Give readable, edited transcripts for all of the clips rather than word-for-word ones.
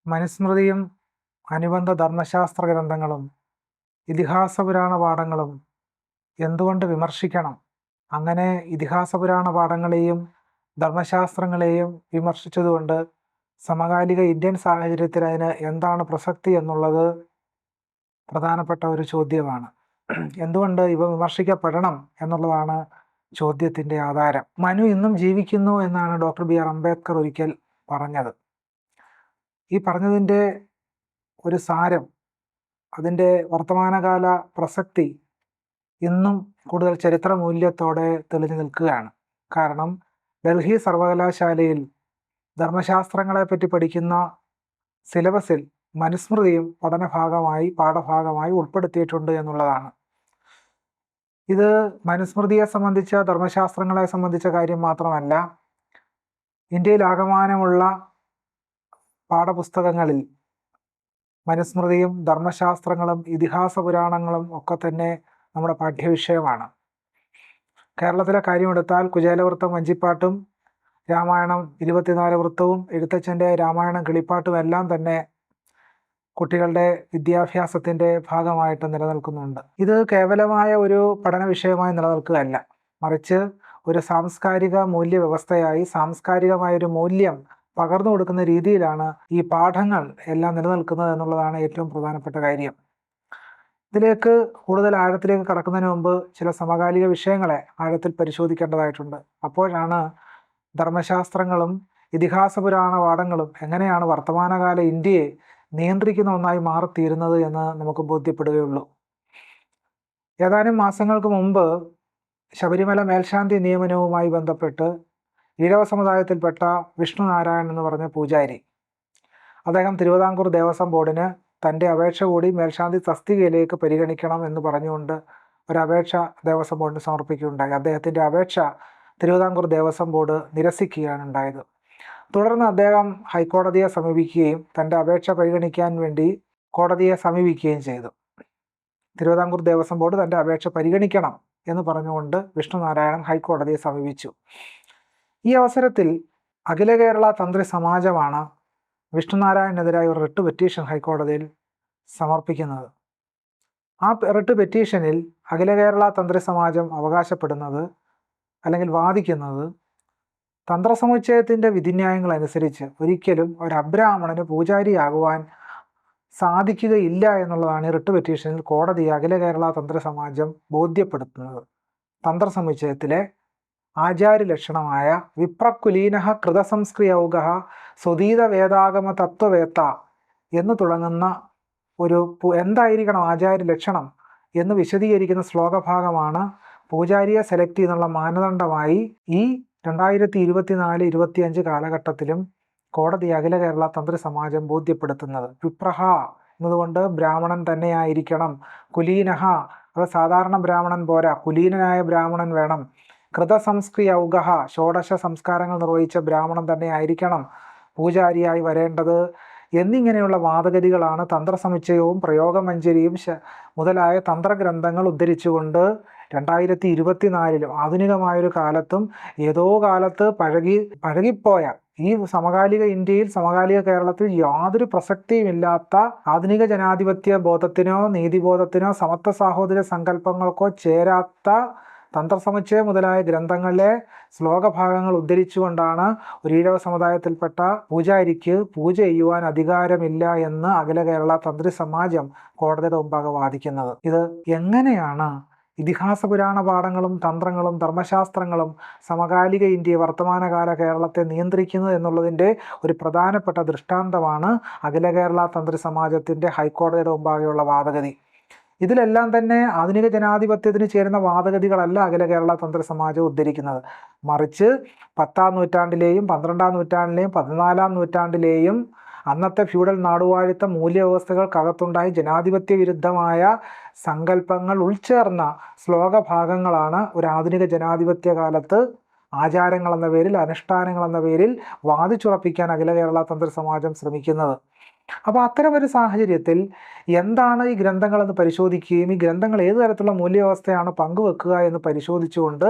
മനുസ്മൃതിയും അനുബന്ധ ധർമ്മശാസ്ത്ര ഗ്രന്ഥങ്ങളും ഇതിഹാസപുരാണ പാഠങ്ങളും എന്തുകൊണ്ട് വിമർശിക്കണം? അങ്ങനെ ഇതിഹാസപുരാണ പാഠങ്ങളെയും ധർമ്മശാസ്ത്രങ്ങളെയും വിമർശിച്ചതുകൊണ്ട് സമകാലിക ഇന്ത്യൻ സാഹചര്യത്തിൽ അതിന് എന്താണ് പ്രസക്തി എന്നുള്ളത് പ്രധാനപ്പെട്ട ഒരു ചോദ്യമാണ്. എന്തുകൊണ്ട് ഇവ വിമർശിക്കപ്പെടണം എന്നുള്ളതാണ് ചോദ്യത്തിൻ്റെ ആധാരം. മനു ഇന്നും ജീവിക്കുന്നു എന്നാണ് ഡോക്ടർ BR അംബേദ്കർ ഒരിക്കൽ പറഞ്ഞത്. ഈ പറഞ്ഞതിൻ്റെ ഒരു സാരം, അതിൻ്റെ വർത്തമാനകാല പ്രസക്തി ഇന്നും കൂടുതൽ ചരിത്ര മൂല്യത്തോടെ തെളിഞ്ഞു നിൽക്കുകയാണ്. കാരണം ഡൽഹി സർവകലാശാലയിൽ ധർമ്മശാസ്ത്രങ്ങളെപ്പറ്റി പഠിക്കുന്ന സിലബസിൽ മനുസ്മൃതിയും പാഠഭാഗമായി ഉൾപ്പെടുത്തിയിട്ടുണ്ട് എന്നുള്ളതാണ്. ഇത് മനുസ്മൃതിയെ സംബന്ധിച്ച, ധർമ്മശാസ്ത്രങ്ങളെ സംബന്ധിച്ച കാര്യം മാത്രമല്ല, ഇന്ത്യയിലാകമാനമുള്ള പാഠപുസ്തകങ്ങളിൽ മനുസ്മൃതിയും ധർമ്മശാസ്ത്രങ്ങളും ഇതിഹാസ പുരാണങ്ങളും ഒക്കെ തന്നെ നമ്മുടെ പാഠ്യവിഷയമാണ്. കേരളത്തിലെ കാര്യമെടുത്താൽ കുചേലവൃത്തം, വഞ്ചിപ്പാട്ടും രാമായണം 24 വൃത്തവും എഴുത്തച്ഛൻ്റെ രാമായണം കിളിപ്പാട്ടും എല്ലാം തന്നെ കുട്ടികളുടെ വിദ്യാഭ്യാസത്തിൻ്റെ ഭാഗമായിട്ട് നിലനിൽക്കുന്നുണ്ട്. ഇത് കേവലമായ ഒരു പഠന വിഷയമായി നിലനിൽക്കുകയല്ല, മറിച്ച് ഒരു സാംസ്കാരിക മൂല്യവ്യവസ്ഥയായി, സാംസ്കാരികമായൊരു മൂല്യം പകർന്നു കൊടുക്കുന്ന രീതിയിലാണ് ഈ പാഠങ്ങൾ എല്ലാം നിലനിൽക്കുന്നത് എന്നുള്ളതാണ് ഏറ്റവും പ്രധാനപ്പെട്ട കാര്യം. ഇതിലേക്ക് കൂടുതൽ ആഴത്തിലേക്ക് കടക്കുന്നതിന് മുമ്പ് ചില സമകാലിക വിഷയങ്ങളെ ആഴത്തിൽ പരിശോധിക്കേണ്ടതായിട്ടുണ്ട്. അപ്പോഴാണ് ധർമ്മശാസ്ത്രങ്ങളും ഇതിഹാസ പുരാണ പാഠങ്ങളും എങ്ങനെയാണ് വർത്തമാനകാല ഇന്ത്യയെ നിയന്ത്രിക്കുന്ന ഒന്നായി മാറിത്തീരുന്നത് എന്ന് നമുക്ക് ബോധ്യപ്പെടുകയുള്ളൂ. ഏതാനും മാസങ്ങൾക്ക് മുമ്പ് ശബരിമല മേൽശാന്തി നിയമനവുമായി ബന്ധപ്പെട്ട് ഈഴവ സമുദായത്തിൽപ്പെട്ട വിഷ്ണുനാരായൺ എന്ന് പറഞ്ഞ പൂജാരി, അദ്ദേഹം തിരുവിതാംകൂർ ദേവസ്വം ബോർഡിന് തൻ്റെ അപേക്ഷ കൂടി മേൽശാന്തി തസ്തികയിലേക്ക് പരിഗണിക്കണം എന്ന് പറഞ്ഞുകൊണ്ട് ഒരപേക്ഷ ദേവസ്വം ബോർഡിന് സമർപ്പിക്കുകയുണ്ടായി. അദ്ദേഹത്തിൻ്റെ അപേക്ഷ തിരുവിതാംകൂർ ദേവസ്വം ബോർഡ് നിരസിക്കുകയാണ് ഉണ്ടായത്. തുടർന്ന് അദ്ദേഹം ഹൈക്കോടതിയെ സമീപിക്കുകയും തൻ്റെ അപേക്ഷ പരിഗണിക്കാൻ വേണ്ടി കോടതിയെ സമീപിക്കുകയും ചെയ്തു. തിരുവിതാംകൂർ ദേവസ്വം ബോർഡ് തൻ്റെ അപേക്ഷ പരിഗണിക്കണം എന്ന് പറഞ്ഞുകൊണ്ട് വിഷ്ണുനാരായണൻ ഹൈക്കോടതിയെ സമീപിച്ചു. ഈ അവസരത്തിൽ അഖില കേരള തന്ത്രി സമാജമാണ് വിഷ്ണുനാരായണനെതിരായ ഒരു റിട്ട് പെറ്റീഷൻ ഹൈക്കോടതിയിൽ സമർപ്പിക്കുന്നത്. ആ റിട്ട് പെറ്റീഷനിൽ അഖില കേരള തന്ത്രി സമാജം അവകാശപ്പെടുന്നത്, അല്ലെങ്കിൽ വാദിക്കുന്നത്, തന്ത്രസമുച്ചയത്തിൻ്റെ വിധിന്യായങ്ങൾ അനുസരിച്ച് ഒരിക്കലും ഒരു അബ്രാഹ്മണന് പൂജാരിയാകുവാൻ സാധിക്കുകയില്ല എന്നുള്ളതാണ് ഈ റിട്ട് പെറ്റീഷനിൽ കോടതി അഖില കേരള തന്ത്രി സമാജം ബോധ്യപ്പെടുത്തുന്നത്. തന്ത്രസമുച്ചയത്തിലെ ആചാര്യലക്ഷണമായ വിപ്രകുലീനഃ കൃതസംസ്ക്രിയൗക സ്വതീത വേദാഗമ തത്വവേത്ത എന്ന് തുടങ്ങുന്ന ഒരു എന്തായിരിക്കണം ആചാര്യലക്ഷണം എന്ന് വിശദീകരിക്കുന്ന ശ്ലോകഭാഗമാണ് പൂജാരിയെ സെലക്ട് ചെയ്യുന്നുള്ള മാനദണ്ഡമായി ഈ 2024-25 കാലഘട്ടത്തിലും കോടതി അഖില കേരള തന്ത്രി സമാജം ബോധ്യപ്പെടുത്തുന്നത്. വിപ്രഹ എന്നതുകൊണ്ട് ബ്രാഹ്മണൻ തന്നെയായിരിക്കണം, കുലീനഹ അത് സാധാരണ ബ്രാഹ്മണൻ പോരാ, കുലീനനായ ബ്രാഹ്മണൻ വേണം, കൃതസംസ്ക്രിയൗക ഷോഡശ സംസ്കാരങ്ങൾ നിർവഹിച്ച ബ്രാഹ്മണൻ തന്നെ ആയിരിക്കണം പൂജാരിയായി വരേണ്ടത് എന്നിങ്ങനെയുള്ള വാദഗതികളാണ് തന്ത്രസമുച്ചയവും പ്രയോഗമഞ്ജരിയും മുതലായ തന്ത്രഗ്രന്ഥങ്ങൾ ഉദ്ധരിച്ചുകൊണ്ട് 2024 ആധുനികമായൊരു കാലത്തും ഏതോ കാലത്ത് പഴകിപ്പോയ ഈ സമകാലിക ഇന്ത്യയിൽ, സമകാലിക കേരളത്തിൽ യാതൊരു പ്രസക്തിയുമില്ലാത്ത ആധുനിക ജനാധിപത്യ ബോധത്തിനോ നീതിബോധത്തിനോ സമത്വ സാഹോദര്യ സങ്കല്പങ്ങൾക്കോ ചേരാത്ത തന്ത്രസമുച്ചയം മുതലായ ഗ്രന്ഥങ്ങളിലെ ശ്ലോകഭാഗങ്ങൾ ഉദ്ധരിച്ചുകൊണ്ടാണ് ഒരു ഈഴവ സമുദായത്തിൽപ്പെട്ട പൂജാരിക്ക് പൂജ ചെയ്യുവാൻ അധികാരമില്ല എന്ന് അഖില കേരള തന്ത്രി സമാജം കോടതിയുടെ മുമ്പാകെ വാദിക്കുന്നത്. ഇത് എങ്ങനെയാണ് ഇതിഹാസ പുരാണ പാഠങ്ങളും തന്ത്രങ്ങളും ധർമ്മശാസ്ത്രങ്ങളും സമകാലിക ഇന്ത്യയെ, വർത്തമാനകാല കേരളത്തെ നിയന്ത്രിക്കുന്നത് എന്നുള്ളതിൻ്റെ ഒരു പ്രധാനപ്പെട്ട ദൃഷ്ടാന്തമാണ് അഖില കേരള തന്ത്രി സമാജത്തിൻ്റെ ഹൈക്കോടതിയുടെ മുമ്പാകെയുള്ള വാദഗതി. ഇതിലെല്ലാം തന്നെ ആധുനിക ജനാധിപത്യത്തിന് ചേരുന്ന വാദഗതികളല്ല അഖില കേരള തന്ത്രി സമാജം ഉദ്ധരിക്കുന്നത്, മറിച്ച് 10-ാം നൂറ്റാണ്ടിലെയും 12-ാം നൂറ്റാണ്ടിലെയും 14-ാം നൂറ്റാണ്ടിലെയും അന്നത്തെ ഫ്യൂഡൽ നാടുവാഴിത്ത മൂല്യവ്യവസ്ഥകൾക്കകത്തുണ്ടായ ജനാധിപത്യ വിരുദ്ധമായ സങ്കല്പങ്ങൾ ഉൾച്ചേർന്ന ശ്ലോകഭാഗങ്ങളാണ് ഒരു ആധുനിക ജനാധിപത്യ കാലത്ത് ആചാരങ്ങൾ എന്ന പേരിൽ, അനുഷ്ഠാനങ്ങൾ എന്ന പേരിൽ വാദിച്ചുറപ്പിക്കാൻ അഖില കേരള തന്ത്രി സമാജം ശ്രമിക്കുന്നത്. അപ്പോൾ അത്തരമൊരു സാഹചര്യത്തിൽ എന്താണ് ഈ ഗ്രന്ഥങ്ങളെന്ന് പരിശോധിക്കുകയും ഈ ഗ്രന്ഥങ്ങൾ ഏതു തരത്തിലുള്ള മൂല്യവ്യവസ്ഥയാണ് പങ്കുവെക്കുക എന്ന് പരിശോധിച്ചുകൊണ്ട്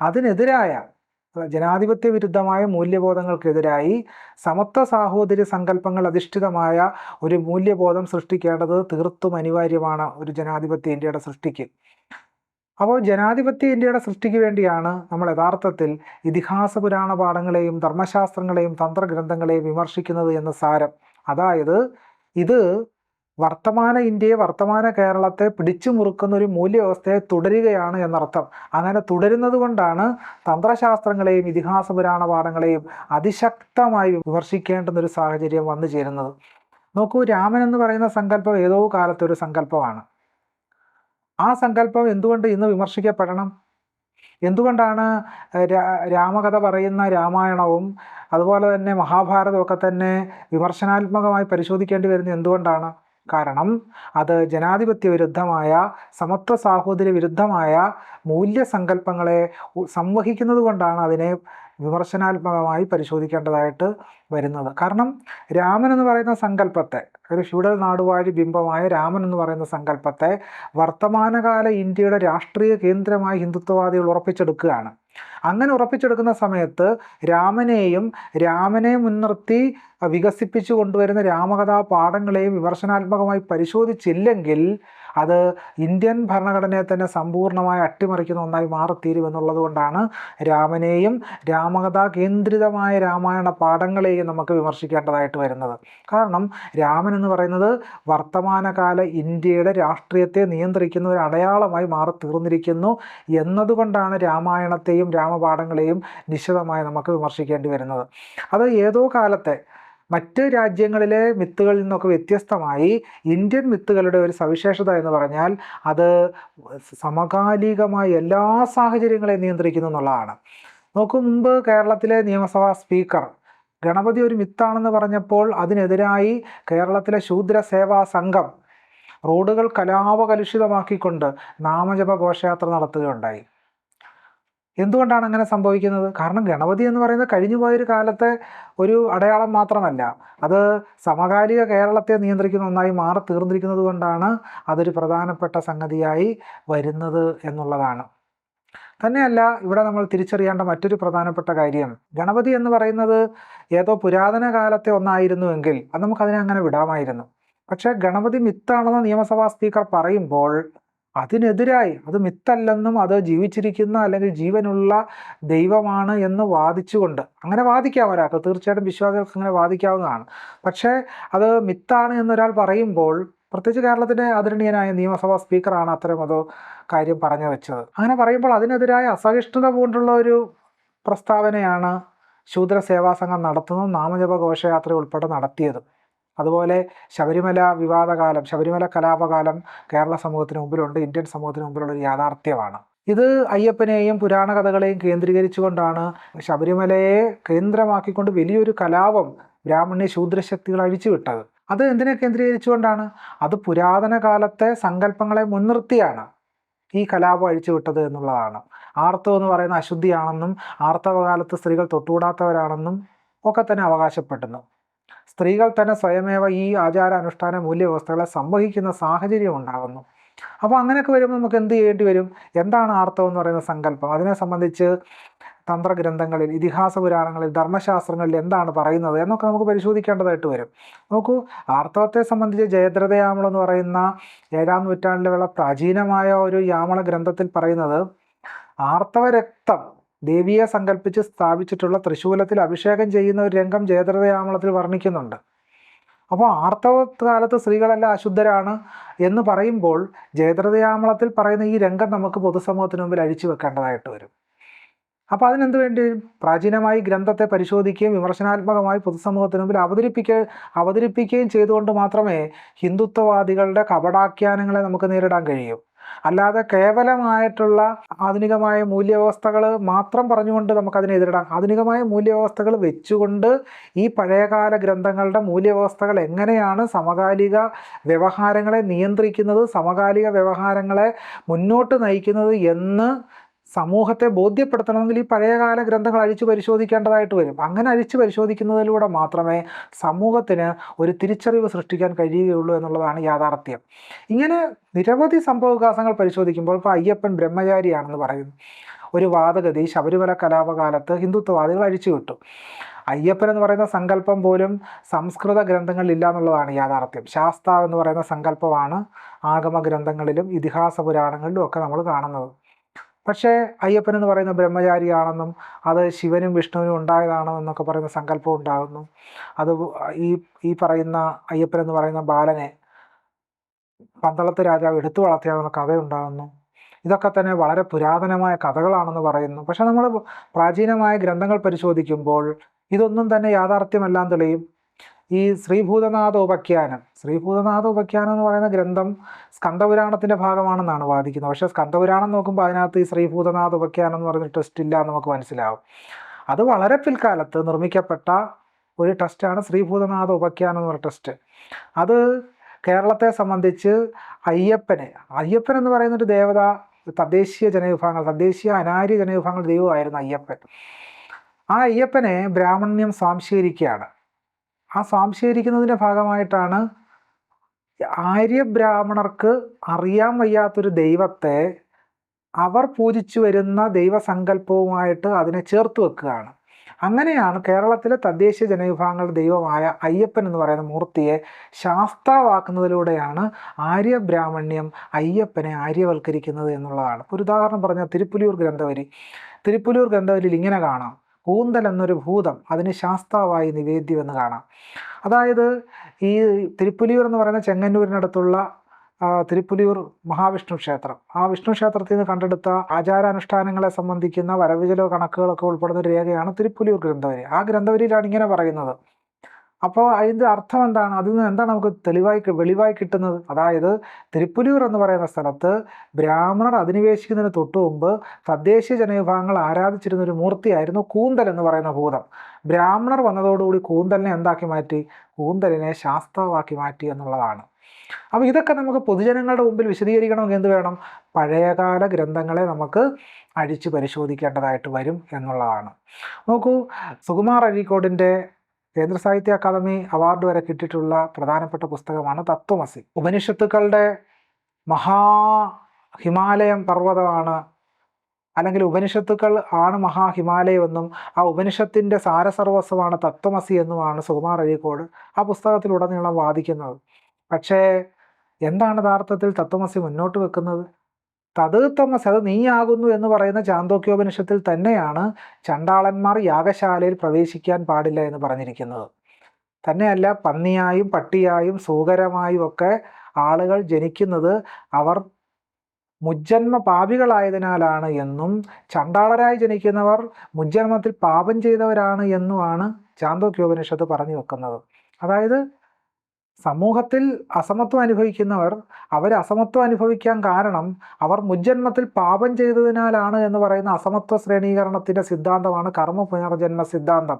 അതിനെതിരായ ജനാധിപത്യ വിരുദ്ധമായ മൂല്യബോധങ്ങൾക്കെതിരായി സമത്വ സാഹോദര്യ സങ്കല്പങ്ങൾ അധിഷ്ഠിതമായ ഒരു മൂല്യബോധം സൃഷ്ടിക്കേണ്ടത് തീർത്തും അനിവാര്യമാണ് ഒരു ജനാധിപത്യ ഇന്ത്യയുടെ സൃഷ്ടിക്ക്. അപ്പോൾ ജനാധിപത്യ ഇന്ത്യയുടെ സൃഷ്ടിക്ക് വേണ്ടിയാണ് നമ്മൾ യഥാർത്ഥത്തിൽ ഇതിഹാസ പുരാണ പാഠങ്ങളെയും ധർമ്മശാസ്ത്രങ്ങളെയും തന്ത്രഗ്രന്ഥങ്ങളെയും വിമർശിക്കുന്നത് എന്ന് സാരം. അതായത് ഇത് വർത്തമാന ഇന്ത്യയെ, വർത്തമാന കേരളത്തെ പിടിച്ചു മുറുക്കുന്ന ഒരു മൂല്യവ്യവസ്ഥയെ തുടരുകയാണ് എന്നർത്ഥം. അങ്ങനെ തുടരുന്നത് കൊണ്ടാണ് തന്ത്രശാസ്ത്രങ്ങളെയും ഇതിഹാസ പുരാണ പാഠങ്ങളെയും അതിശക്തമായി വിമർശിക്കേണ്ടുന്നൊരു സാഹചര്യം വന്നു ചേരുന്നത്. നോക്കൂ, രാമൻ എന്ന് പറയുന്ന സങ്കല്പം ഏതോ കാലത്തെ ഒരു സങ്കല്പമാണ്. ആ സങ്കല്പം എന്തുകൊണ്ട് ഇന്ന് വിമർശിക്കപ്പെടണം? എന്തുകൊണ്ടാണ് രാമകഥ പറയുന്ന രാമായണവും അതുപോലെ തന്നെ മഹാഭാരതവും ഒക്കെ തന്നെ വിമർശനാത്മകമായി പരിശോധിക്കേണ്ടി വരുന്നത് എന്തുകൊണ്ടാണ്? കാരണം അത് ജനാധിപത്യ വിരുദ്ധമായ, സമത്വ സാഹോദര്യ വിരുദ്ധമായ മൂല്യസങ്കല്പങ്ങളെ സംവഹിക്കുന്നത് കൊണ്ടാണ് അതിനെ വിമർശനാത്മകമായി പരിശോധിക്കേണ്ടതായിട്ട് വരുന്നത്. കാരണം രാമൻ എന്ന് പറയുന്ന സങ്കല്പത്തെ, ഒരു ഫ്യൂഡൽ നാടുവാഴി ബിംബമായ രാമൻ എന്ന് പറയുന്ന സങ്കല്പത്തെ വർത്തമാനകാല ഇന്ത്യയുടെ രാഷ്ട്രീയ കേന്ദ്രമായി ഹിന്ദുത്വവാദികൾ ഉറപ്പിച്ചെടുക്കുകയാണ്. അങ്ങനെ ഉറപ്പിച്ചെടുക്കുന്ന സമയത്ത് രാമനെ മുൻനിർത്തി വികസിപ്പിച്ചു കൊണ്ടുവരുന്ന രാമകഥാ പാഠങ്ങളെയും വിമർശനാത്മകമായി പരിശോധിച്ചില്ലെങ്കിൽ അത് ഇന്ത്യൻ ഭരണഘടനയെ തന്നെ സമ്പൂർണ്ണമായി അട്ടിമറിക്കുന്ന ഒന്നായി മാറിത്തീരുമെന്നുള്ളത് കൊണ്ടാണ് രാമനെയും രാമകഥാ കേന്ദ്രിതമായ രാമായണ പാഠങ്ങളെയും നമുക്ക് വിമർശിക്കേണ്ടതായിട്ട് വരുന്നത്. കാരണം രാമൻ എന്ന് പറയുന്നത് വർത്തമാനകാല ഇന്ത്യയുടെ രാഷ്ട്രീയത്തെ നിയന്ത്രിക്കുന്ന ഒരു അടയാളമായി മാറിത്തീർന്നിരിക്കുന്നു എന്നതുകൊണ്ടാണ് രാമായണത്തെയും രാമപാഠങ്ങളെയും നിശ്ചിതമായി നമുക്ക് വിമർശിക്കേണ്ടി വരുന്നത്. അത് ഏതോ കാലത്തെ മറ്റ് രാജ്യങ്ങളിലെ മിത്തുകളിൽ നിന്നൊക്കെ വ്യത്യസ്തമായി ഇന്ത്യൻ മിത്തുകളുടെ ഒരു സവിശേഷത എന്ന് പറഞ്ഞാൽ അത് സമകാലികമായ എല്ലാ സാഹചര്യങ്ങളെയും നിയന്ത്രിക്കുന്നു എന്നുള്ളതാണ്. നോക്കൂ, മുമ്പ് കേരളത്തിലെ നിയമസഭാ സ്പീക്കർ ഗണപതി ഒരു മിത്താണെന്ന് പറഞ്ഞപ്പോൾ അതിനെതിരായി കേരളത്തിലെ ശൂദ്ര സേവാ സംഘം റോഡുകൾ കലാപകലുഷിതമാക്കിക്കൊണ്ട് നാമജപ ഘോഷയാത്ര നടത്തുകയുണ്ടായി. എന്തുകൊണ്ടാണ് അങ്ങനെ സംഭവിക്കുന്നത്? കാരണം ഗണപതി എന്ന് പറയുന്നത് കഴിഞ്ഞു പോയൊരു കാലത്തെ ഒരു അടയാളം മാത്രമല്ല, അത് സമകാലിക കേരളത്തെ നിയന്ത്രിക്കുന്ന ഒന്നായി മാറി തീർന്നിരിക്കുന്നത് കൊണ്ടാണ് അതൊരു പ്രധാനപ്പെട്ട സംഗതിയായി വരുന്നത് എന്നുള്ളതാണ്. തന്നെയല്ല, ഇവിടെ നമ്മൾ തിരിച്ചറിയേണ്ട മറ്റൊരു പ്രധാനപ്പെട്ട കാര്യം, ഗണപതി എന്ന് പറയുന്നത് ഏതോ പുരാതന കാലത്തെ ഒന്നായിരുന്നുവെങ്കിൽ അത് നമുക്കതിനെ അങ്ങനെ വിടാമായിരുന്നു. പക്ഷേ ഗണപതി മിത്താണെന്ന് നിയമസഭാ സ്പീക്കർ പറയുമ്പോൾ അതിനെതിരായി അത് മിത്തല്ലെന്നും അത് ജീവിച്ചിരിക്കുന്ന അല്ലെങ്കിൽ ജീവനുള്ള ദൈവമാണ് എന്ന് വാദിച്ചുകൊണ്ട്, അങ്ങനെ വാദിക്കാം ഒരാൾക്ക്, തീർച്ചയായിട്ടും വിശ്വാസികൾക്ക് അങ്ങനെ വാദിക്കാവുന്നതാണ്. പക്ഷേ അത് മിത്താണ് എന്നൊരാൾ പറയുമ്പോൾ, പ്രത്യേകിച്ച് കേരളത്തിൻ്റെ ആദരണീയനായ നിയമസഭാ സ്പീക്കറാണ് അത്തരം കാര്യം പറഞ്ഞു വെച്ചത്. അങ്ങനെ പറയുമ്പോൾ അതിനെതിരായ അസഹിഷ്ണുത കൊണ്ടുള്ള ഒരു പ്രസ്താവനയാണ് ശൂദ്ര സേവാ സംഘം നടത്തുന്നതും നാമജപ ഘോഷയാത്ര ഉൾപ്പെടെ നടത്തിയത്. അതുപോലെ ശബരിമല വിവാദകാലം, ശബരിമല കലാപകാലം കേരള സമൂഹത്തിന് മുമ്പിലുണ്ട്, ഇന്ത്യൻ സമൂഹത്തിന് മുമ്പിലുള്ള ഒരു യാഥാർത്ഥ്യമാണ്. ഇത് അയ്യപ്പനെയും പുരാണ കഥകളെയും കേന്ദ്രീകരിച്ചുകൊണ്ടാണ്, ശബരിമലയെ കേന്ദ്രമാക്കിക്കൊണ്ട് വലിയൊരു കലാപം ബ്രാഹ്മണ്യ ശൂദ്രശക്തികൾ അഴിച്ചുവിട്ടത്. അത് എന്തിനെ കേന്ദ്രീകരിച്ചുകൊണ്ടാണ്? അത് പുരാതന കാലത്തെ സങ്കല്പങ്ങളെ മുൻനിർത്തിയാണ് ഈ കലാപം അഴിച്ചുവിട്ടത് എന്നുള്ളതാണ്. ആർത്തവം എന്ന് പറയുന്ന അശുദ്ധിയാണെന്നും ആർത്തവകാലത്ത് സ്ത്രീകൾ തൊട്ടുകൂടാത്തവരാണെന്നും ഒക്കെ തന്നെ അവകാശപ്പെടുന്നു. സ്ത്രീകൾ തന്നെ സ്വയമേവ ഈ ആചാരാനുഷ്ഠാന മൂല്യവ്യവസ്ഥകളെ സംവഹിക്കുന്ന സാഹചര്യം ഉണ്ടാകുന്നു. അപ്പോൾ അങ്ങനെയൊക്കെ വരുമ്പോൾ നമുക്ക് എന്ത് ചെയ്യേണ്ടി വരും? എന്താണ് ആർത്തവം എന്ന് പറയുന്ന സങ്കല്പം? അതിനെ സംബന്ധിച്ച് തന്ത്രഗ്രന്ഥങ്ങളിൽ, ഇതിഹാസ പുരാണങ്ങളിൽ, ധർമ്മശാസ്ത്രങ്ങളിൽ എന്താണ് പറയുന്നത് എന്നൊക്കെ നമുക്ക് പരിശോധിക്കേണ്ടതായിട്ട് വരും. നോക്കൂ, ആർത്തവത്തെ സംബന്ധിച്ച് ജയദ്രഥയാമളം എന്ന് പറയുന്ന 7-ാം നൂറ്റാണ്ടിലുള്ള പ്രാചീനമായ ഒരു യാമള ഗ്രന്ഥത്തിൽ പറയുന്നത്, ആർത്തവ രക്തം ദേവിയെ സങ്കല്പിച്ച് സ്ഥാപിച്ചിട്ടുള്ള തൃശൂലത്തിൽ അഭിഷേകം ചെയ്യുന്ന ഒരു രംഗം ജയദ്രഥയാമളത്തിൽ വർണ്ണിക്കുന്നുണ്ട്. അപ്പോൾ ആർത്തവ കാലത്ത് സ്ത്രീകളെല്ലാം അശുദ്ധരാണ് എന്ന് പറയുമ്പോൾ ജയദ്രഥയാമളത്തിൽ പറയുന്ന ഈ രംഗം നമുക്ക് പൊതുസമൂഹത്തിന് മുമ്പിൽ അഴിച്ചു വെക്കേണ്ടതായിട്ട് വരും. അപ്പോൾ അതിനെന്ത് വേണ്ടി? പ്രാചീനമായി ഗ്രന്ഥത്തെ പരിശോധിക്കുകയും വിമർശനാത്മകമായി പൊതുസമൂഹത്തിന് മുമ്പിൽ അവതരിപ്പിക്കുകയും ചെയ്തുകൊണ്ട് മാത്രമേ ഹിന്ദുത്വവാദികളുടെ കപടാഖ്യാനങ്ങളെ നമുക്ക് നേരിടാൻ കഴിയൂ. അല്ലാതെ കേവലമായിട്ടുള്ള ആധുനികമായ മൂല്യവ്യവസ്ഥകൾ മാത്രം പറഞ്ഞുകൊണ്ട് നമുക്കതിനെ എതിരിടാം. ആധുനികമായ മൂല്യവ്യവസ്ഥകൾ വെച്ചുകൊണ്ട് ഈ പഴയകാല ഗ്രന്ഥങ്ങളുടെ മൂല്യവ്യവസ്ഥകൾ എങ്ങനെയാണ് സമകാലിക വ്യവഹാരങ്ങളെ നിയന്ത്രിക്കുന്നത്, സമകാലിക വ്യവഹാരങ്ങളെ മുന്നോട്ട് നയിക്കുന്നത് എന്ന് സമൂഹത്തെ ബോധ്യപ്പെടുത്തണമെങ്കിൽ ഈ പഴയകാല ഗ്രന്ഥങ്ങൾ അഴിച്ചു പരിശോധിക്കേണ്ടതായിട്ട് വരും. അങ്ങനെ അഴിച്ചു പരിശോധിക്കുന്നതിലൂടെ മാത്രമേ സമൂഹത്തിന് ഒരു തിരിച്ചറിവ് സൃഷ്ടിക്കാൻ കഴിയുകയുള്ളൂ എന്നുള്ളതാണ് യാഥാർത്ഥ്യം. ഇങ്ങനെ നിരവധി സംഭവവികാസങ്ങൾ പരിശോധിക്കുമ്പോൾ ഇപ്പോൾ അയ്യപ്പൻ ബ്രഹ്മചാരിയാണെന്ന് പറയുന്നു. ഒരു വാദഗതി ശബരിമല കലാപകാലത്ത് ഹിന്ദുത്വവാദികൾ അഴിച്ചുവിട്ടു. അയ്യപ്പൻ എന്ന് പറയുന്ന സങ്കല്പം പോലും സംസ്കൃത ഗ്രന്ഥങ്ങളിലില്ല എന്നുള്ളതാണ് യാഥാർത്ഥ്യം. ശാസ്ത എന്ന് പറയുന്ന സങ്കല്പമാണ് ആഗമ ഗ്രന്ഥങ്ങളിലും ഇതിഹാസ പുരാണങ്ങളിലും ഒക്കെ നമ്മൾ കാണുന്നത്. പക്ഷേ അയ്യപ്പൻ എന്ന് പറയുന്ന ബ്രഹ്മചാരിയാണെന്നും അത് ശിവനും വിഷ്ണുവിനും ഉണ്ടായതാണോ എന്നൊക്കെ പറയുന്ന സങ്കല്പം ഉണ്ടാകുന്നു. അത് ഈ പറയുന്ന അയ്യപ്പൻ എന്ന് പറയുന്ന ബാലനെ പന്തളത്ത് രാജാവ് എടുത്തു വളർത്തിയാണെന്ന കഥയുണ്ടാകുന്നു. ഇതൊക്കെ തന്നെ വളരെ പുരാതനമായ കഥകളാണെന്ന് പറയുന്നു. പക്ഷെ നമ്മൾ പ്രാചീനമായ ഗ്രന്ഥങ്ങൾ പരിശോധിക്കുമ്പോൾ ഇതൊന്നും തന്നെ യാഥാർത്ഥ്യമല്ലാന്ന് തെളിയും. ഈ ശ്രീഭൂതനാഥ ഉപാഖ്യാനം എന്ന് പറയുന്ന ഗ്രന്ഥം സ്കന്ദപുരാണത്തിൻ്റെ ഭാഗമാണെന്നാണ് വാദിക്കുന്നത്. പക്ഷേ സ്കന്ദപുരാണം നോക്കുമ്പോൾ അതിനകത്ത് ഈ ശ്രീഭൂതനാഥ ഉപാഖ്യാനം എന്ന് പറഞ്ഞ ടെസ്റ്റ് ഇല്ല എന്ന് നമുക്ക് മനസ്സിലാവും. അത് വളരെ പിൽക്കാലത്ത് നിർമ്മിക്കപ്പെട്ട ഒരു ടെസ്റ്റാണ് ശ്രീഭൂതനാഥ ഉപാഖ്യാനം എന്ന് പറയുന്ന ടെസ്റ്റ്. അത് കേരളത്തെ സംബന്ധിച്ച് അയ്യപ്പൻ എന്ന് പറയുന്നൊരു ദേവത, തദ്ദേശീയ അനാര്യ ജനവിഭാഗങ്ങൾ ദൈവമായിരുന്നു അയ്യപ്പൻ. ആ അയ്യപ്പനെ ബ്രാഹ്മണ്യം സ്വാംശീകരിക്കുകയാണ്. ആ സ്വാംശീകരിക്കുന്നതിൻ്റെ ഭാഗമായിട്ടാണ് ആര്യബ്രാഹ്മണർക്ക് അറിയാൻ വയ്യാത്തൊരു ദൈവത്തെ അവർ പൂജിച്ചു വരുന്ന ദൈവസങ്കല്പവുമായിട്ട് അതിനെ ചേർത്ത് വെക്കുകയാണ്. അങ്ങനെയാണ് കേരളത്തിലെ തദ്ദേശീയ ജനവിഭാഗങ്ങളുടെ ദൈവമായ അയ്യപ്പൻ എന്ന് പറയുന്ന മൂർത്തിയെ ശാസ്താവാക്കുന്നതിലൂടെയാണ് ആര്യബ്രാഹ്മണ്യം അയ്യപ്പനെ ആര്യവൽക്കരിക്കുന്നത് എന്നുള്ളതാണ്. ഒരു ഉദാഹരണം പറഞ്ഞാൽ തിരുപ്പുലിയൂർ ഗ്രന്ഥവലിയിൽ ഇങ്ങനെ കാണാം: കൂന്തൽ എന്നൊരു ഭൂതം, അതിന് ശാസ്താവായി നിവേദ്യമെന്ന് കാണാം. അതായത് ഈ തിരുപ്പുലിയൂർ എന്ന് പറയുന്ന ചെങ്ങന്നൂരിനടുത്തുള്ള തിരുപ്പുലിയൂർ മഹാവിഷ്ണു ക്ഷേത്രം, ആ വിഷ്ണു ക്ഷേത്രത്തിൽ നിന്ന് കണ്ടെടുത്ത ആചാരാനുഷ്ഠാനങ്ങളെ സംബന്ധിക്കുന്ന വരവുചെലവ് കണക്കുകളൊക്കെ ഉൾപ്പെടുന്ന ഒരു രേഖയാണ് തിരുപ്പുലിയൂർ ഗ്രന്ഥവലി. ആ ഗ്രന്ഥവലിയിലാണ് ഇങ്ങനെ പറയുന്നത്. അപ്പോൾ അതിൻ്റെ അർത്ഥം എന്താണ്? അതിൽ നിന്ന് എന്താണ് നമുക്ക് വെളിവായി കിട്ടുന്നത്? അതായത് തിരുപ്പുലിയൂർ എന്ന് പറയുന്ന സ്ഥലത്ത് ബ്രാഹ്മണർ അധിനിവേശിക്കുന്നതിന് തൊട്ടു മുമ്പ് തദ്ദേശീയ ജനവിഭാഗങ്ങൾ ആരാധിച്ചിരുന്ന ഒരു മൂർത്തിയായിരുന്നു കൂന്തൽ എന്ന് പറയുന്ന ഭൂതം. ബ്രാഹ്മണർ വന്നതോടുകൂടി കൂന്തലിനെ എന്താക്കി മാറ്റി? കൂന്തലിനെ ശാസ്താവാക്കി മാറ്റി എന്നുള്ളതാണ്. അപ്പോൾ ഇതൊക്കെ നമുക്ക് പൊതുജനങ്ങളുടെ മുമ്പിൽ വിശദീകരിക്കണമെങ്കിൽ എന്ത് വേണം? പഴയകാല ഗ്രന്ഥങ്ങളെ നമുക്ക് അഴിച്ചു പരിശോധിക്കേണ്ടതായിട്ട് വരും എന്നുള്ളതാണ്. നോക്കൂ, സുകുമാർ അഴീക്കോടിൻ്റെ കേന്ദ്ര സാഹിത്യ അക്കാദമി അവാർഡ് വരെ കിട്ടിയിട്ടുള്ള പ്രധാനപ്പെട്ട പുസ്തകമാണ് തത്വമസി. ഉപനിഷത്തുക്കളുടെ ഹിമാലയം പർവ്വതമാണ്, അല്ലെങ്കിൽ ഉപനിഷത്തുക്കൾ ആണ് ഹിമാലയമെന്നും ആ ഉപനിഷത്തിൻ്റെ സാരസർവസ്വമാണ് തത്വമസി എന്നുമാണ് സുകുമാർ അഴീക്കോട് ആ പുസ്തകത്തിലുടനീളം വാദിക്കുന്നത്. പക്ഷേ എന്താണ് യഥാർത്ഥത്തിൽ തത്വമസി മുന്നോട്ട് വെക്കുന്നത്? തത്വമസി, അത് നീയാകുന്നു എന്ന് പറയുന്ന ചാന്തോക്യോപനിഷത്തിൽ തന്നെയാണ് ചണ്ടാളന്മാർ യാഗശാലയിൽ പ്രവേശിക്കാൻ പാടില്ല എന്ന് പറഞ്ഞിരിക്കുന്നത്. തന്നെയല്ല, പന്നിയായും പട്ടിയായും സൂകരമായും ഒക്കെ ആളുകൾ ജനിക്കുന്നത് അവർ മുജ്ജന്മ പാപികളായതിനാലാണ് എന്നും ചണ്ടാളരായി ജനിക്കുന്നവർ മുജ്ജന്മത്തിൽ പാപം ചെയ്തവരാണ് എന്നുമാണ് ചാന്തോക്യോപനിഷത്ത് പറഞ്ഞു വെക്കുന്നത്. അതായത് സമൂഹത്തിൽ അസമത്വം അനുഭവിക്കുന്നവർ അസമത്വം അനുഭവിക്കാൻ കാരണം അവർ മുജ്ജന്മത്തിൽ പാപം ചെയ്തതിനാലാണ് എന്ന് പറയുന്ന അസമത്വ ശ്രേണീകരണത്തിൻ്റെ സിദ്ധാന്തമാണ് കർമ്മ പുനർജന്മ സിദ്ധാന്തം.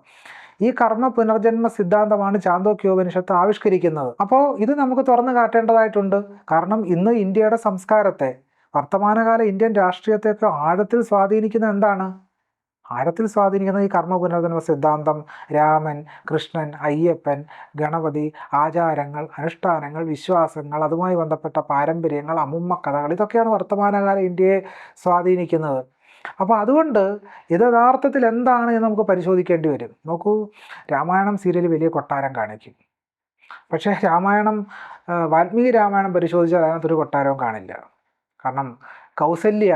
ഈ കർമ്മ പുനർജന്മ സിദ്ധാന്തമാണ് ചാന്തോക്യോപനിഷത്ത് ആവിഷ്കരിക്കുന്നത്. അപ്പോൾ ഇത് നമുക്ക് തുറന്നു കാട്ടേണ്ടതായിട്ടുണ്ട്. കാരണം ഇന്ന് ഇന്ത്യയുടെ സംസ്കാരത്തെ, വർത്തമാനകാല ഇന്ത്യൻ രാഷ്ട്രീയത്തെയൊക്കെ ആഴത്തിൽ സ്വാധീനിക്കുന്ന എന്താണ്? ഈ കർമ്മ പുനർജന്മ സിദ്ധാന്തം, രാമൻ, കൃഷ്ണൻ, അയ്യപ്പൻ, ഗണപതി, ആചാരങ്ങൾ, അനുഷ്ഠാനങ്ങൾ, വിശ്വാസങ്ങൾ, അതുമായി ബന്ധപ്പെട്ട പാരമ്പര്യങ്ങൾ, അമ്മുമ്മ കഥകൾ, ഇതൊക്കെയാണ് വർത്തമാനകാല ഇന്ത്യയെ സ്വാധീനിക്കുന്നത്. അപ്പോൾ അതുകൊണ്ട് ഇത് യഥാർത്ഥത്തിൽ എന്താണ് എന്ന് നമുക്ക് പരിശോധിക്കേണ്ടി വരും. നോക്കൂ, രാമായണം സീരിയൽ വലിയ കൊട്ടാരം കാണിക്കും. പക്ഷേ വാൽമീകി രാമായണം പരിശോധിച്ചാൽ അതിനകത്തൊരു കൊട്ടാരവും കാണില്ല. കാരണം കൗസല്യ,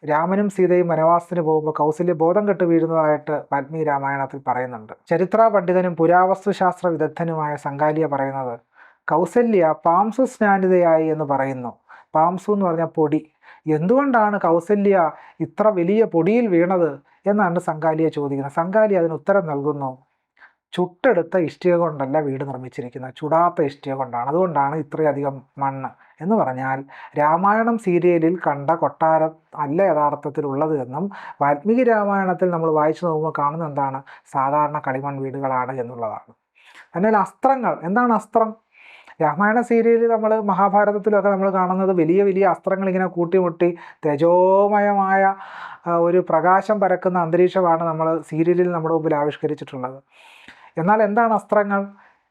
രാമനും സീതയും വനവാസത്തിന് പോകുമ്പോൾ കൗസല്യ ബോധം കെട്ട് വീഴുന്നതായിട്ട് വാൽമീകി രാമായണത്തിൽ പറയുന്നുണ്ട്. ചരിത്ര പണ്ഡിതനും പുരാവസ്തുശാസ്ത്ര വിദഗ്ധനുമായ സംഗാലിയ പറയുന്നത് കൗസല്യ പാംസു സ്നാനിതയായി എന്ന് പറയുന്നു. പാംസു എന്ന് പറഞ്ഞാൽ പൊടി. എന്തുകൊണ്ടാണ് കൗസല്യ ഇത്ര വലിയ പൊടിയിൽ വീണത് എന്നാണ് സംഗാലിയ ചോദിക്കുന്നത്. സംഗാലിയ അതിന് ഉത്തരം നൽകുന്നു: ചുട്ടെടുത്ത ഇഷ്ടിക കൊണ്ടല്ല വീട് നിർമ്മിച്ചിരിക്കുന്നത്, ചുടാത്ത ഇഷ്ടിക കൊണ്ടാണ്. അതുകൊണ്ടാണ് ഇത്രയധികം മണ്ണ്. എന്ന് പറഞ്ഞാൽ രാമായണം സീരിയലിൽ കണ്ട കൊട്ടാരം അല്ല യഥാർത്ഥത്തിലുള്ളത് എന്നും വാൽമീകി രാമായണത്തിൽ നമ്മൾ വായിച്ചു നോക്കുമ്പോൾ കാണുന്നത് എന്താണ്? സാധാരണ കളിമൺ വീടുകളാണ് എന്നുള്ളതാണ്. എന്നാൽ അസ്ത്രങ്ങൾ, എന്താണ് അസ്ത്രം? രാമായണ സീരിയലിൽ നമ്മൾ മഹാഭാരതത്തിലൊക്കെ നമ്മൾ കാണുന്നത് വലിയ വലിയ അസ്ത്രങ്ങൾ ഇങ്ങനെ കൂട്ടിമുട്ടി തേജോമയമായ ഒരു പ്രകാശം പരക്കുന്ന അന്തരീക്ഷമാണ് നമ്മൾ സീരിയലിൽ നമ്മുടെ മുമ്പിൽ ആവിഷ്കരിച്ചിട്ടുള്ളത്. എന്നാൽ എന്താണ് അസ്ത്രങ്ങൾ?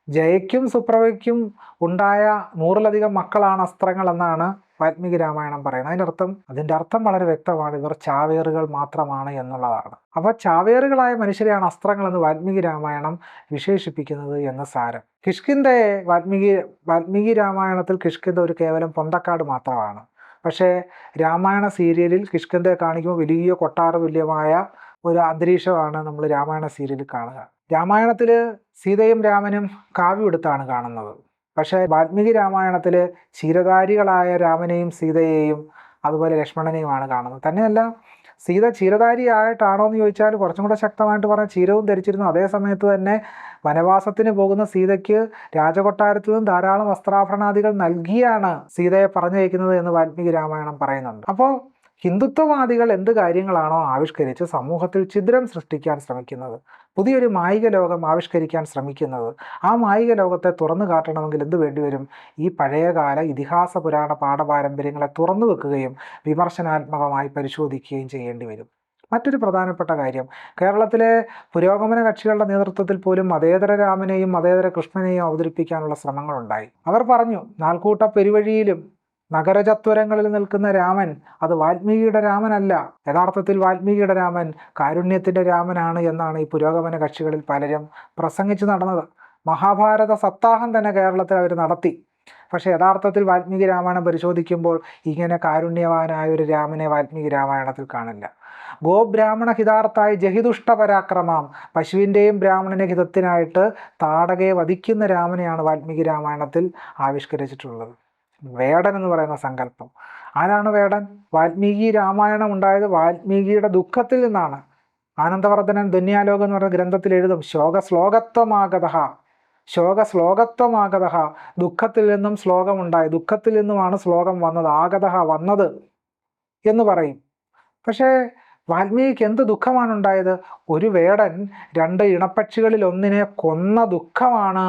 ജയയ്ക്കും സുപ്രഭയ്ക്കും ഉണ്ടായ 100-ലധികം മക്കളാണ് അസ്ത്രങ്ങൾ എന്നാണ് വാൽമീകി രാമായണം പറയുന്നത്. അതിൻ്റെ അർത്ഥം വളരെ വ്യക്തമാണ്, ഇവർ ചാവേറുകൾ മാത്രമാണ് എന്നുള്ളതാണ്. അപ്പോൾ ചാവേറുകളായ മനുഷ്യരെയാണ് അസ്ത്രങ്ങളെന്ന് വാൽമീകി രാമായണം വിശേഷിപ്പിക്കുന്നത് എന്ന് സാരം. കിഷ്കിന്ധയെ വാൽമീകി രാമായണത്തിൽ കിഷ്കിന്ധ ഒരു കേവലം പൊന്തക്കാട് മാത്രമാണ്. പക്ഷേ രാമായണ സീരിയലിൽ കിഷ്കിന്ധയെ കാണിക്കുമ്പോൾ വലിയ കൊട്ടാര തുല്യമായ ഒരു അന്തരീക്ഷമാണ് നമ്മൾ രാമായണ സീരിയലിൽ കാണുക. രാമായണത്തിൽ സീതയും രാമനും കാവ്യം എടുത്താണ് കാണുന്നത്. പക്ഷേ വാൽമീകി രാമായണത്തിൽ ക്ഷീരധാരികളായ രാമനെയും സീതയെയും അതുപോലെ ലക്ഷ്മണനെയുമാണ് കാണുന്നത്. തന്നെയല്ല, സീത ക്ഷീരധാരിയായിട്ടാണോ എന്ന് ചോദിച്ചാൽ കുറച്ചും കൂടെ ശക്തമായിട്ട് പറഞ്ഞാൽ ക്ഷീരവും ധരിച്ചിരുന്നു. അതേ സമയത്ത് തന്നെ വനവാസത്തിന് പോകുന്ന സീതയ്ക്ക് രാജകൊട്ടാരത്തിൽ നിന്നും ധാരാളം വസ്ത്രാഭരണാദികൾ നൽകിയാണ് സീതയെ പറഞ്ഞയക്കുന്നത് എന്ന് വാൽമീകി രാമായണം പറയുന്നുണ്ട്. അപ്പോൾ ഹിന്ദുത്വവാദികൾ എന്ത് കാര്യങ്ങളാണോ ആവിഷ്കരിച്ച് സമൂഹത്തിൽ ഛിദ്രം സൃഷ്ടിക്കാൻ ശ്രമിക്കുന്നത്, പുതിയൊരു മായിക ലോകം ആവിഷ്കരിക്കാൻ ശ്രമിക്കുന്നത്, ആ മായിക ലോകത്തെ തുറന്നു കാട്ടണമെങ്കിൽ എന്ത് വേണ്ടിവരും? ഈ പഴയകാല ഇതിഹാസ പുരാണ പാഠപാരമ്പര്യങ്ങളെ തുറന്നു വെക്കുകയും വിമർശനാത്മകമായി പരിശോധിക്കുകയും ചെയ്യേണ്ടി വരും. മറ്റൊരു പ്രധാനപ്പെട്ട കാര്യം, കേരളത്തിലെ പുരോഗമന കക്ഷികളുടെ നേതൃത്വത്തിൽ പോലും മതേതര രാമനെയും മതേതര കൃഷ്ണനെയും അവതരിപ്പിക്കാനുള്ള ശ്രമങ്ങളുണ്ടായി. അവർ പറഞ്ഞു, നാൽക്കൂട്ട പെരുവഴിയിലും നഗരചത്വരങ്ങളിൽ നിൽക്കുന്ന രാമൻ അത് വാൽമീകിയുടെ രാമനല്ല, യഥാർത്ഥത്തിൽ വാൽമീകിയുടെ രാമൻ കാരുണ്യത്തിൻ്റെ രാമനാണ് എന്നാണ് ഈ പുരോഗമന കക്ഷികളിൽ പലരും പ്രസംഗിച്ച് നടന്നത്. മഹാഭാരത സപ്താഹം തന്നെ കേരളത്തിൽ അവർ നടത്തി. പക്ഷേ യഥാർത്ഥത്തിൽ വാൽമീകി രാമായണം പരിശോധിക്കുമ്പോൾ ഇങ്ങനെ കാരുണ്യവാനായ ഒരു രാമനെ വാൽമീകി രാമായണത്തിൽ കാണില്ല. ഗോബ്രാഹ്മണ ഹിതാർത്ഥായി ജഹിതുഷ്ട പരാക്രമം, പശുവിൻ്റെയും ബ്രാഹ്മണനെ ഹിതത്തിനായിട്ട് താടകയെ വധിക്കുന്ന രാമനെയാണ് വാൽമീകി രാമായണത്തിൽ ആവിഷ്കരിച്ചിട്ടുള്ളത്. വേടൻ എന്ന് പറയുന്ന സങ്കല്പം. ആരാണ് വേടൻ? വാൽമീകി രാമായണം ഉണ്ടായത് വാൽമീകിയുടെ ദുഃഖത്തിൽ നിന്നാണ്. ആനന്ദവർദ്ധനൻ ധന്യാലോകം എന്ന് പറയുന്ന ഗ്രന്ഥത്തിൽ എഴുതും, ശോകശ്ലോകത്വമാഗത, ദുഃഖത്തിൽ നിന്നും ശ്ലോകമുണ്ടായി, ദുഃഖത്തിൽ നിന്നുമാണ് ശ്ലോകം വന്നത്, ആഗത വന്നത് എന്ന് പറയും. പക്ഷേ വാൽമീകിക്ക് എന്ത് ദുഃഖമാണ് ഉണ്ടായത്? ഒരു വേടൻ 2 ഇണപ്പക്ഷികളിൽ ഒന്നിനെ കൊന്ന ദുഃഖമാണ്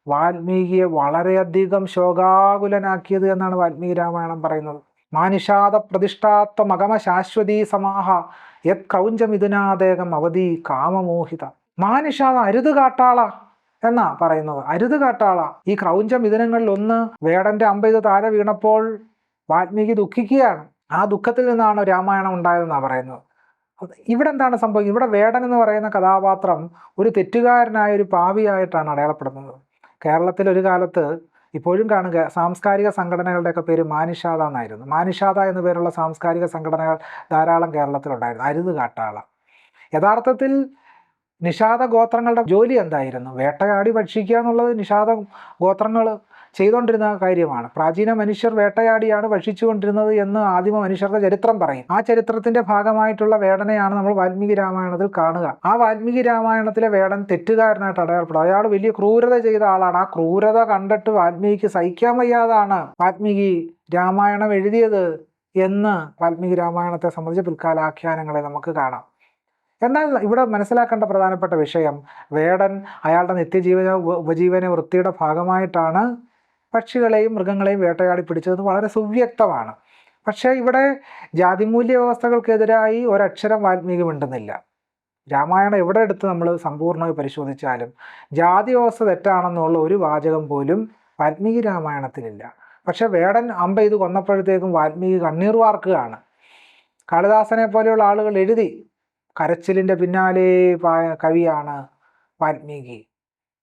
വാൽമീകിയെ വളരെയധികം ശോകാകുലനാക്കിയത് എന്നാണ് വാൽമീകി രാമായണം പറയുന്നത്. മാനിഷാദ പ്രതിഷ്ഠാത്വ മഗമ ശാശ്വതീ സമാഹ യത് ക്രൗഞ്ചമിഥുനാദേകം അവധി കാമമോഹിത. മാനിഷാദ, അരുത് കാട്ടാള എന്നാ പറയുന്നത്, അരുത് കാട്ടാള. ഈ ക്രൗഞ്ച മിഥുനങ്ങളിൽ ഒന്ന് വേടന്റെ അമ്പെയ്ത് താഴെ വീണപ്പോൾ വാൽമീകി ദുഃഖിക്കുകയാണ്. ആ ദുഃഖത്തിൽ നിന്നാണ് രാമായണം ഉണ്ടായതെന്നാണ് പറയുന്നത്. ഇവിടെ എന്താണ് സംഭവിക്കുന്നത്? ഇവിടെ വേടൻ എന്ന് പറയുന്ന കഥാപാത്രം ഒരു തെറ്റുകാരനായ ഒരു പാപിയായിട്ടാണ് അടയാളപ്പെടുന്നത്. കേരളത്തിൽ ഒരു കാലത്ത്, ഇപ്പോഴും കാണുക, സാംസ്കാരിക സംഘടനകളുടെയൊക്കെ പേര് മാനിഷാദ എന്നായിരുന്നു. മാനിഷാദ എന്നു പേരുള്ള സാംസ്കാരിക സംഘടനകൾ ധാരാളം കേരളത്തിലുണ്ടായിരുന്നു. അരുത് കാട്ടാള. യഥാർത്ഥത്തിൽ നിഷാദ ഗോത്രങ്ങളുടെ ജോലി എന്തായിരുന്നു? വേട്ടയാടി ഭക്ഷിക്കുക എന്നുള്ളത് നിഷാദ ഗോത്രങ്ങൾ ചെയ്തുകൊണ്ടിരുന്ന കാര്യമാണ്. പ്രാചീന മനുഷ്യർ വേട്ടയാടിയാണ് ഭക്ഷിച്ചുകൊണ്ടിരുന്നത് എന്ന് ആദിമ മനുഷ്യരുടെ ചരിത്രം പറയും. ആ ചരിത്രത്തിന്റെ ഭാഗമായിട്ടുള്ള വേടനെയാണ് നമ്മൾ വാൽമീകി രാമായണത്തിൽ കാണുക. ആ വാൽമീകി രാമായണത്തിലെ വേടൻ തെറ്റുകാരനായിട്ട് അടയാളപ്പെടും. അയാൾ വലിയ ക്രൂരത ചെയ്ത ആളാണ്. ആ ക്രൂരത കണ്ടിട്ട് വാൽമീകിക്ക് സഹിക്കാൻ വയ്യാതാണ് വാൽമീകി രാമായണം എഴുതിയത് എന്ന് വാൽമീകി രാമായണത്തെ സംബന്ധിച്ച പിൽക്കാലാഖ്യാനങ്ങളെ നമുക്ക് കാണാം. എന്നാൽ ഇവിടെ മനസ്സിലാക്കേണ്ട പ്രധാനപ്പെട്ട വിഷയം, വേടൻ അയാളുടെ നിത്യജീവന ഉപജീവന വൃത്തിയുടെ ഭാഗമായിട്ടാണ് പക്ഷികളെയും മൃഗങ്ങളെയും വേട്ടയാടി പിടിച്ചത് വളരെ സുവ്യക്തമാണ്. പക്ഷേ ഇവിടെ ജാതിമൂല്യ വ്യവസ്ഥകൾക്കെതിരായി ഒരക്ഷരം വാൽമീകി മിണ്ടുന്നില്ല. രാമായണം എവിടെ എടുത്ത് നമ്മൾ സമ്പൂർണ്ണമായി പരിശോധിച്ചാലും ജാതി വ്യവസ്ഥ തെറ്റാണെന്നുള്ള ഒരു വാചകം പോലും വാൽമീകി രാമായണത്തിലില്ല. പക്ഷെ വേടൻ അമ്പെയ്ത് കൊന്നപ്പോഴത്തേക്കും വാൽമീകി കണ്ണീർ വാർക്കുകയാണ്. കാളിദാസനെ പോലെയുള്ള ആളുകൾ എഴുതി, കരച്ചിലിൻ്റെ പിന്നാലെ കവിയാണ് വാൽമീകി.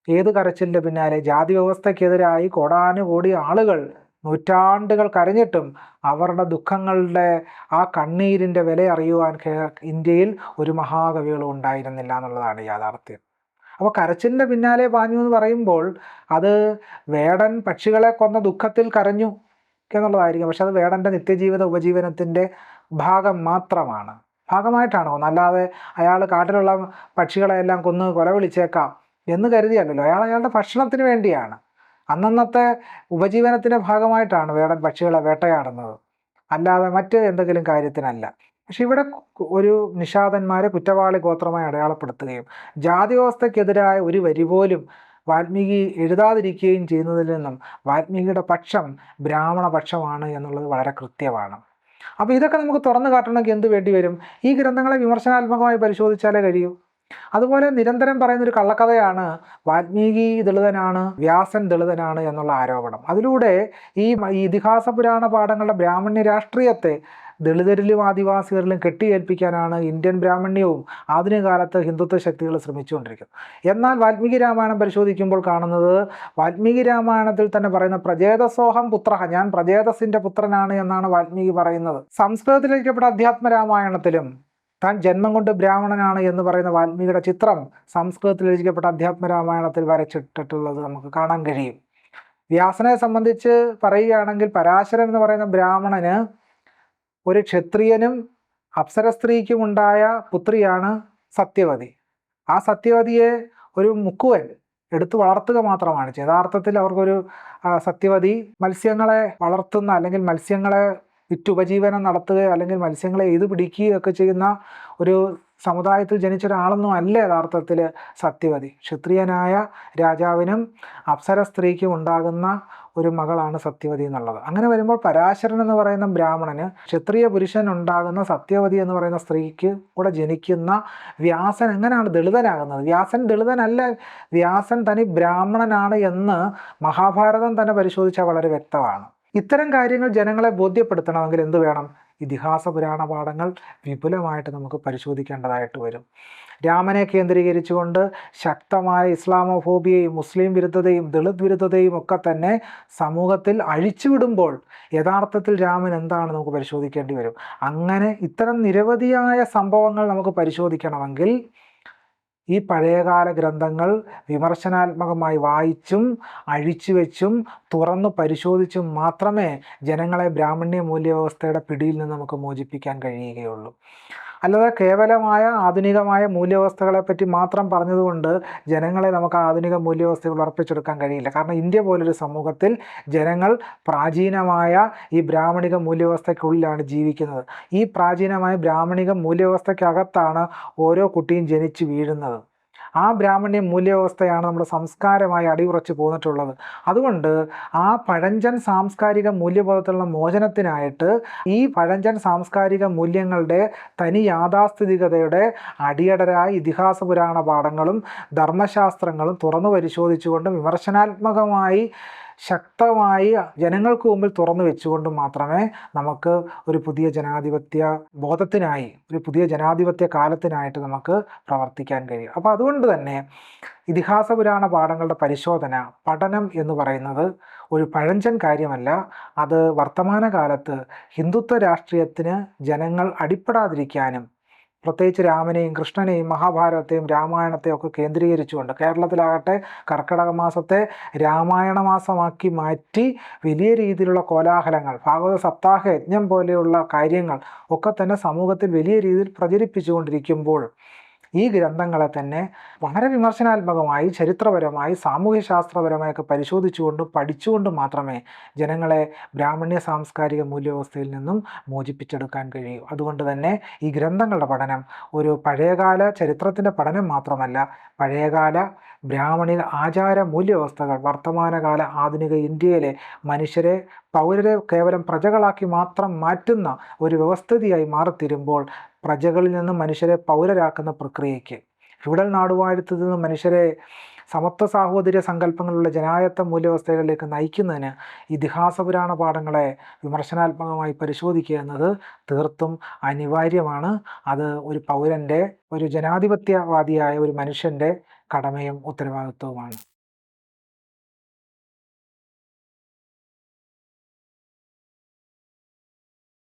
ഏത് കരച്ചിലിൻ്റെ പിന്നാലെ? ജാതി വ്യവസ്ഥയ്ക്കെതിരായി കോടാനുകോടി ആളുകൾ നൂറ്റാണ്ടുകൾ കരഞ്ഞിട്ടും അവരുടെ ദുഃഖങ്ങളുടെ ആ കണ്ണീരിൻ്റെ വില അറിയുവാൻ ഇന്ത്യയിൽ ഒരു മഹാകവികളും ഉണ്ടായിരുന്നില്ല എന്നുള്ളതാണ് യാഥാർത്ഥ്യം. അപ്പോൾ കരച്ചിലിൻ്റെ പിന്നാലെ പാഞ്ഞു എന്ന് പറയുമ്പോൾ അത് വേടൻ പക്ഷികളെ കൊന്ന ദുഃഖത്തിൽ കരഞ്ഞു എന്നുള്ളതായിരിക്കും. പക്ഷെ അത് വേടൻ്റെ നിത്യജീവിത ഉപജീവനത്തിൻ്റെ ഭാഗം മാത്രമാണ്, ഭാഗമായിട്ടാണോ? അല്ലാതെ അയാൾ കാട്ടിലുള്ള പക്ഷികളെല്ലാം കൊന്ന് കൊല വിളിച്ചേക്കാം എന്ന് കരുതിയല്ലോ. അയാളുടെ ഭക്ഷണത്തിന് വേണ്ടിയാണ്, അന്നന്നത്തെ ഉപജീവനത്തിൻ്റെ ഭാഗമായിട്ടാണ് വേടൻ പക്ഷികളെ വേട്ടയാടുന്നത്, അല്ലാതെ മറ്റ് എന്തെങ്കിലും കാര്യത്തിനല്ല. പക്ഷെ ഇവിടെ ഒരു നിഷാദന്മാരെ കുറ്റവാളി ഗോത്രമായി അടയാളപ്പെടുത്തുകയും ജാതി വ്യവസ്ഥയ്ക്കെതിരായ ഒരു വരി പോലും വാൽമീകി എഴുതാതിരിക്കുകയും ചെയ്യുന്നതിൽ നിന്നും വാൽമീകിയുടെ പക്ഷം ബ്രാഹ്മണ പക്ഷമാണ് എന്നുള്ളത് വളരെ കൃത്യമാണ്. അപ്പോൾ ഇതൊക്കെ നമുക്ക് തുറന്നു കാട്ടണമെങ്കിൽ എന്ത് വേണ്ടി വരും? ഈ ഗ്രന്ഥങ്ങളെ വിമർശനാത്മകമായി പരിശോധിച്ചാലേ കഴിയൂ. അതുപോലെ നിരന്തരം പറയുന്നൊരു കള്ളക്കഥയാണ് വാൽമീകി ദളിതനാണ്, വ്യാസൻ ദളിതനാണ് എന്നുള്ള ആരോപണം. അതിലൂടെ ഈ ഇതിഹാസ പുരാണ പാഠങ്ങളുടെ ബ്രാഹ്മണ്യ രാഷ്ട്രീയത്തെ ദളിതരിലും ആദിവാസികളിലും കെട്ടിയേൽപ്പിക്കാനാണ് ഇന്ത്യൻ ബ്രാഹ്മണ്യവും ആധുനിക കാലത്ത് ഹിന്ദുത്വ ശക്തികൾ ശ്രമിച്ചുകൊണ്ടിരിക്കുന്നത്. എന്നാൽ വാൽമീകി രാമായണം പരിശോധിക്കുമ്പോൾ കാണുന്നത്, വാൽമീകി രാമായണത്തിൽ തന്നെ പറയുന്ന പ്രജേതസോഹം പുത്രഃ, ഞാൻ പ്രജേതസിന്റെ പുത്രനാണ് എന്നാണ് വാൽമീകി പറയുന്നത്. സംസ്കൃതത്തിലേക്കപ്പെട്ട അധ്യാത്മ രാമായണത്തിലും താൻ ജന്മം കൊണ്ട് ബ്രാഹ്മണനാണ് എന്ന് പറയുന്ന വാൽമീകിയുടെ ചിത്രം സംസ്കൃതത്തിൽ രചിക്കപ്പെട്ട അധ്യാത്മ രാമായണത്തിൽ വരച്ചിട്ടിട്ടുള്ളത് നമുക്ക് കാണാൻ കഴിയും. വ്യാസനെ സംബന്ധിച്ച് പറയുകയാണെങ്കിൽ പരാശരൻ എന്ന് പറയുന്ന ബ്രാഹ്മണന് ഒരു ക്ഷത്രിയനും അപ്സര സ്ത്രീക്കും ഉണ്ടായ പുത്രിയാണ് സത്യവതി. ആ സത്യവതിയെ ഒരു മുക്കുവൻ എടുത്തു വളർത്തുക മാത്രമാണ്. യഥാർത്ഥത്തിൽ അവർക്കൊരു സത്യവതി മത്സ്യങ്ങളെ വളർത്തുന്ന അല്ലെങ്കിൽ മത്സ്യങ്ങളെ വിറ്റുപജീവനം നടത്തുകയോ അല്ലെങ്കിൽ മത്സ്യങ്ങളെ എഴുതു പിടിക്കുകയൊക്കെ ചെയ്യുന്ന ഒരു സമുദായത്തിൽ ജനിച്ച ഒരാളൊന്നും അല്ല യഥാർത്ഥത്തിൽ സത്യവതി. ക്ഷത്രിയനായ രാജാവിനും അപ്സര സ്ത്രീക്കും ഉണ്ടാകുന്ന ഒരു മകളാണ് സത്യവതി എന്നുള്ളത്. അങ്ങനെ വരുമ്പോൾ പരാശരൻ എന്ന് പറയുന്ന ബ്രാഹ്മണന് ക്ഷത്രിയ പുരുഷൻ ഉണ്ടാകുന്ന സത്യവതി എന്ന് പറയുന്ന സ്ത്രീക്ക് കൂടെ ജനിക്കുന്ന വ്യാസൻ എങ്ങനെയാണ് ദളിതനാകുന്നത്? വ്യാസൻ ദളിതനല്ല, വ്യാസൻ തനി ബ്രാഹ്മണനാണ് എന്ന് മഹാഭാരതം തന്നെ പരിശോധിച്ചാൽ വളരെ വ്യക്തമാണ്. ഇത്തരം കാര്യങ്ങൾ ജനങ്ങളെ ബോധ്യപ്പെടുത്തണമെങ്കിൽ എന്ത് വേണം? ഇതിഹാസ പുരാണ പാഠങ്ങൾ വിപുലമായിട്ട് നമുക്ക് പരിശോധിക്കേണ്ടതായിട്ട് വരും. രാമനെ കേന്ദ്രീകരിച്ചുകൊണ്ട് ശക്തമായ ഇസ്ലാമോഫോബിയയും മുസ്ലിം വിരുദ്ധതയും ദളിത് വിരുദ്ധതയും ഒക്കെ തന്നെ സമൂഹത്തിൽ അഴിച്ചുവിടുമ്പോൾ യഥാർത്ഥത്തിൽ രാമൻ എന്താണ് നമുക്ക് പരിശോധിക്കേണ്ടി വരും. അങ്ങനെ ഇത്തരം നിരവധിയായ സംഭവങ്ങൾ നമുക്ക് പരിശോധിക്കണമെങ്കിൽ ഈ പഴയകാല ഗ്രന്ഥങ്ങൾ വിമർശനാത്മകമായി വായിച്ചും അഴിച്ചുവെച്ചും തുറന്നു പരിശോധിച്ചും മാത്രമേ ജനങ്ങളെ ബ്രാഹ്മണ്യ മൂല്യവ്യവസ്ഥയുടെ പിടിയിൽ നിന്ന് നമുക്ക് മോചിപ്പിക്കാൻ കഴിയുകയുള്ളൂ. അല്ലാതെ കേവലമായ ആധുനികമായ മൂല്യവ്യവസ്ഥകളെപ്പറ്റി മാത്രം പറഞ്ഞതുകൊണ്ട് ജനങ്ങളെ നമുക്ക് ആധുനിക മൂല്യവ്യവസ്ഥകൾ ഉറപ്പിച്ചെടുക്കാൻ കഴിയില്ല. കാരണം ഇന്ത്യ പോലൊരു സമൂഹത്തിൽ ജനങ്ങൾ പ്രാചീനമായ ഈ ബ്രാഹ്മണിക മൂല്യവ്യവസ്ഥയ്ക്കുള്ളിലാണ് ജീവിക്കുന്നത്. ഈ പ്രാചീനമായ ബ്രാഹ്മണിക മൂല്യവ്യവസ്ഥയ്ക്കകത്താണ് ഓരോ കുട്ടിയും ജനിച്ച് വീഴുന്നത്. ആ ബ്രാഹ്മണ്യ മൂല്യവ്യവസ്ഥയാണ് നമ്മുടെ സംസ്കാരമായി അടിയുറച്ച് പോന്നിട്ടുള്ളത്. അതുകൊണ്ട് ആ പഴഞ്ചൻ സാംസ്കാരിക മൂല്യബോധത്തിലുള്ള മോചനത്തിനായിട്ട് ഈ പഴഞ്ചൻ സാംസ്കാരിക മൂല്യങ്ങളുടെ തനി യാഥാസ്ഥിതികതയുടെ അടിയടരായ ഇതിഹാസ പുരാണ പാഠങ്ങളും ധർമ്മശാസ്ത്രങ്ങളും തുറന്നു പരിശോധിച്ചുകൊണ്ട് വിമർശനാത്മകമായി ശക്തമായി ജനങ്ങൾക്ക് മുമ്പിൽ തുറന്നു വെച്ചുകൊണ്ട് മാത്രമേ നമുക്ക് ഒരു പുതിയ ജനാധിപത്യ ബോധത്തിനായി, ഒരു പുതിയ ജനാധിപത്യ കാലത്തിനായിട്ട് നമുക്ക് പ്രവർത്തിക്കാൻ കഴിയും. അപ്പോൾ അതുകൊണ്ട് തന്നെ ഇതിഹാസ പുരാണ പാഠങ്ങളുടെ പരിശോധന, പഠനം എന്ന് പറയുന്നത് ഒരു പഴഞ്ചൻ കാര്യമല്ല. അത് വർത്തമാനകാലത്ത് ഹിന്ദുത്വ രാഷ്ട്രീയത്തിന് ജനങ്ങൾ അടിപ്പെടാതിരിക്കാനും പ്രത്യേകിച്ച് രാമനെയും കൃഷ്ണനെയും മഹാഭാരതത്തെയും രാമായണത്തെയും ഒക്കെ കേന്ദ്രീകരിച്ചുകൊണ്ട് കേരളത്തിലാകട്ടെ കർക്കിടക മാസത്തെ രാമായണ മാസമാക്കി മാറ്റി വലിയ രീതിയിലുള്ള കോലാഹലങ്ങൾ, ഭാഗവത സപ്താഹ യജ്ഞം പോലെയുള്ള കാര്യങ്ങൾ ഒക്കെ തന്നെ സമൂഹത്തിൽ വലിയ രീതിയിൽ പ്രചരിപ്പിച്ചുകൊണ്ടിരിക്കുമ്പോൾ ഈ ഗ്രന്ഥങ്ങളെ തന്നെ വളരെ വിമർശനാത്മകമായി, ചരിത്രപരമായി, സാമൂഹ്യശാസ്ത്രപരമായൊക്കെ പരിശോധിച്ചുകൊണ്ടും പഠിച്ചുകൊണ്ടും മാത്രമേ ജനങ്ങളെ ബ്രാഹ്മണ്യ സാംസ്കാരിക മൂല്യവ്യവസ്ഥയിൽ നിന്നും മോചിപ്പിച്ചെടുക്കാൻ കഴിയൂ. അതുകൊണ്ട് തന്നെ ഈ ഗ്രന്ഥങ്ങളുടെ പഠനം ഒരു പഴയകാല ചരിത്രത്തിൻ്റെ പഠനം മാത്രമല്ല, പഴയകാല ബ്രാഹ്മണിക ആചാര മൂല്യവ്യവസ്ഥകൾ വർത്തമാനകാല ആധുനിക ഇന്ത്യയിലെ മനുഷ്യരെ, പൗരരെ കേവലം പ്രജകളാക്കി മാത്രം മാറ്റുന്ന ഒരു വ്യവസ്ഥിതിയായി മാറിത്തീരുമ്പോൾ പ്രജകളിൽ നിന്നും മനുഷ്യരെ പൗരരാക്കുന്ന പ്രക്രിയയ്ക്ക്, ഫ്യൂഡൽ നാടുവാഴുത്തതിൽ നിന്ന് മനുഷ്യരെ സമത്വ സാഹോദര്യ സങ്കല്പങ്ങളുള്ള ജനായത്ത മൂല്യവസ്ഥകളിലേക്ക് നയിക്കുന്നതിന് ഇതിഹാസ പുരാണ പാഠങ്ങളെ വിമർശനാത്മകമായി പരിശോധിക്കുക എന്നത് തീർത്തും അനിവാര്യമാണ്. അത് ഒരു പൗരൻ്റെ, ഒരു ജനാധിപത്യവാദിയായ ഒരു മനുഷ്യൻ്റെ കടമയും ഉത്തരവാദിത്വവുമാണ്.